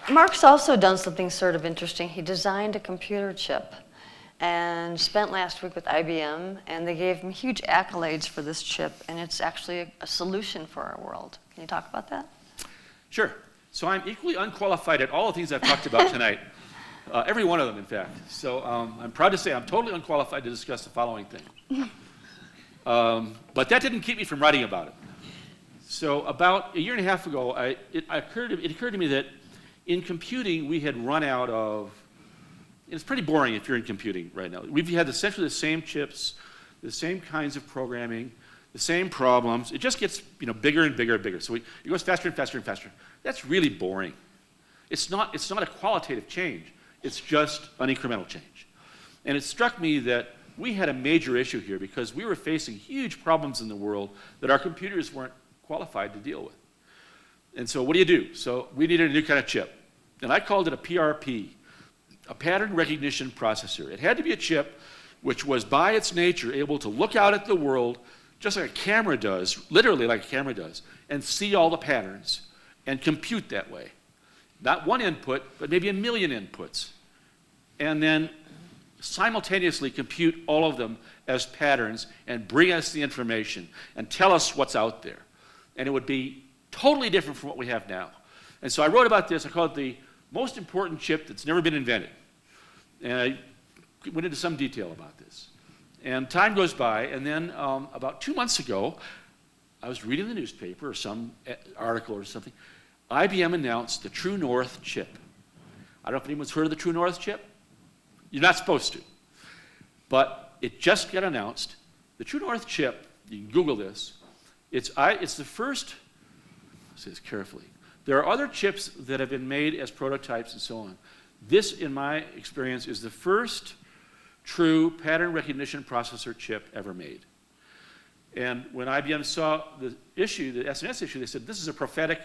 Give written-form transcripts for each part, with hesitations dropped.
Mark's also done something sort of interesting. He designed a computer chip and spent last week with IBM, and they gave him huge accolades for this chip, and it's actually a solution for our world. Can you talk about that? Sure. So I'm equally unqualified at all the things I've talked about tonight, every one of them, in fact. So I'm proud to say I'm totally unqualified to discuss the following thing. But that didn't keep me from writing about it. So about a year and a half ago, it occurred to me that in computing, we had run out of, it's pretty boring if you're in computing right now. We've had essentially the same chips, the same kinds of programming, the same problems. It just gets bigger and bigger and bigger. So it goes faster and faster and faster. That's really boring. It's not a qualitative change. It's just an incremental change. And it struck me that we had a major issue here because we were facing huge problems in the world that our computers weren't qualified to deal with. And so what do you do? So we needed a new kind of chip. And I called it a PRP, a pattern recognition processor. It had to be a chip which was by its nature able to look out at the world just like a camera does, literally like a camera does, and see all the patterns and compute that way. Not one input, but maybe 1 million inputs. And then simultaneously compute all of them as patterns and bring us the information and tell us what's out there. And it would be totally different from what we have now. And so I wrote about this. I called it the most important chip that's never been invented. And I went into some detail about this. And time goes by, and then about 2 months ago, I was reading the newspaper or some article or something. IBM announced the True North chip. I don't know if anyone's heard of the True North chip. You're not supposed to. But it just got announced. The True North chip, you can Google this, it's the first, say this carefully, there are other chips that have been made as prototypes and so on. This, in my experience, is the first true pattern recognition processor chip ever made. And when IBM saw the issue, the SNS issue, they said, this is a prophetic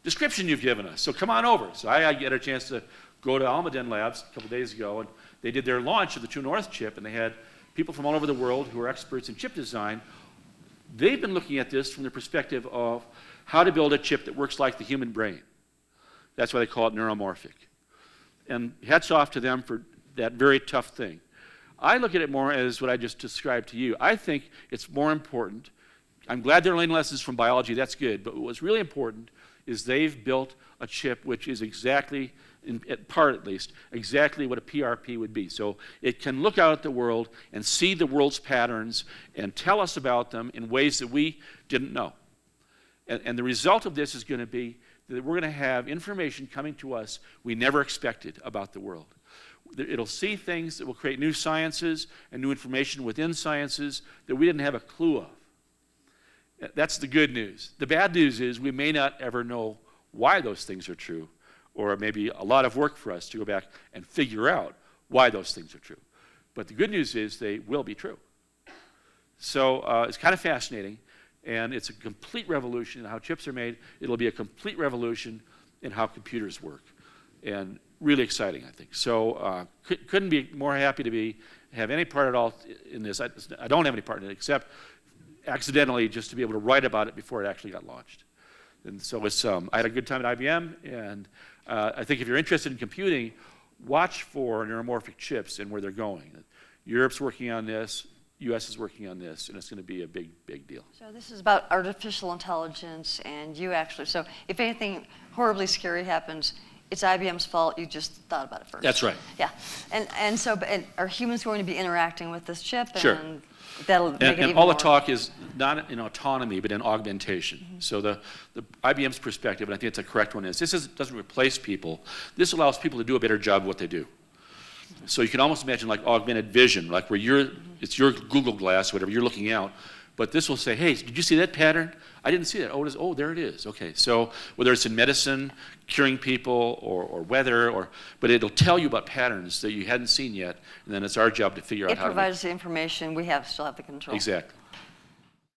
description you've given us, so come on over. So I get a chance to go to Almaden Labs a couple days ago, and they did their launch of the True North chip, and they had people from all over the world who are experts in chip design. They've been looking at this from the perspective of how to build a chip that works like the human brain. That's why they call it neuromorphic. And hats off to them for that very tough thing. I look at it more as what I just described to you. I think it's more important. I'm glad they're learning lessons from biology, that's good, but what's really important is they've built a chip which is exactly, in part at least, exactly what a PRP would be. So it can look out at the world and see the world's patterns and tell us about them in ways that we didn't know. And the result of this is going to be that we're going to have information coming to us we never expected about the world. It'll see things that will create new sciences and new information within sciences that we didn't have a clue of. That's the good news. The bad news is we may not ever know why those things are true, or maybe a lot of work for us to go back and figure out why those things are true. But the good news is they will be true. So it's kind of fascinating, and it's a complete revolution in how chips are made. It'll be a complete revolution in how computers work, and really exciting, I think. So couldn't be more happy to have any part at all in this. I don't have any part in it except accidentally just to be able to write about it before it actually got launched. And so it's, I had a good time at IBM, and I think if you're interested in computing, watch for neuromorphic chips and where they're going. Europe's working on this, US is working on this, and it's going to be a big, big deal. So this is about artificial intelligence and you actually, so if anything horribly scary happens, it's IBM's fault, you just thought about it first. That's right. Yeah, and so are humans going to be interacting with this chip? Sure. And that'll make it even and all more. the talk is not in autonomy, but in augmentation. Mm-hmm. So the IBM's perspective, and I think it's a correct one, is this doesn't replace people. This allows people to do a better job of what they do. So you can almost imagine like augmented vision, like where it's your Google Glass, whatever, you're looking out. But this will say, hey, did you see that pattern? I didn't see that. Oh, there it is. Okay, so whether it's in medicine, curing people, or weather, but it'll tell you about patterns that you hadn't seen yet, and then it's our job to figure out how to. It provides the information, we still have the control. Exactly.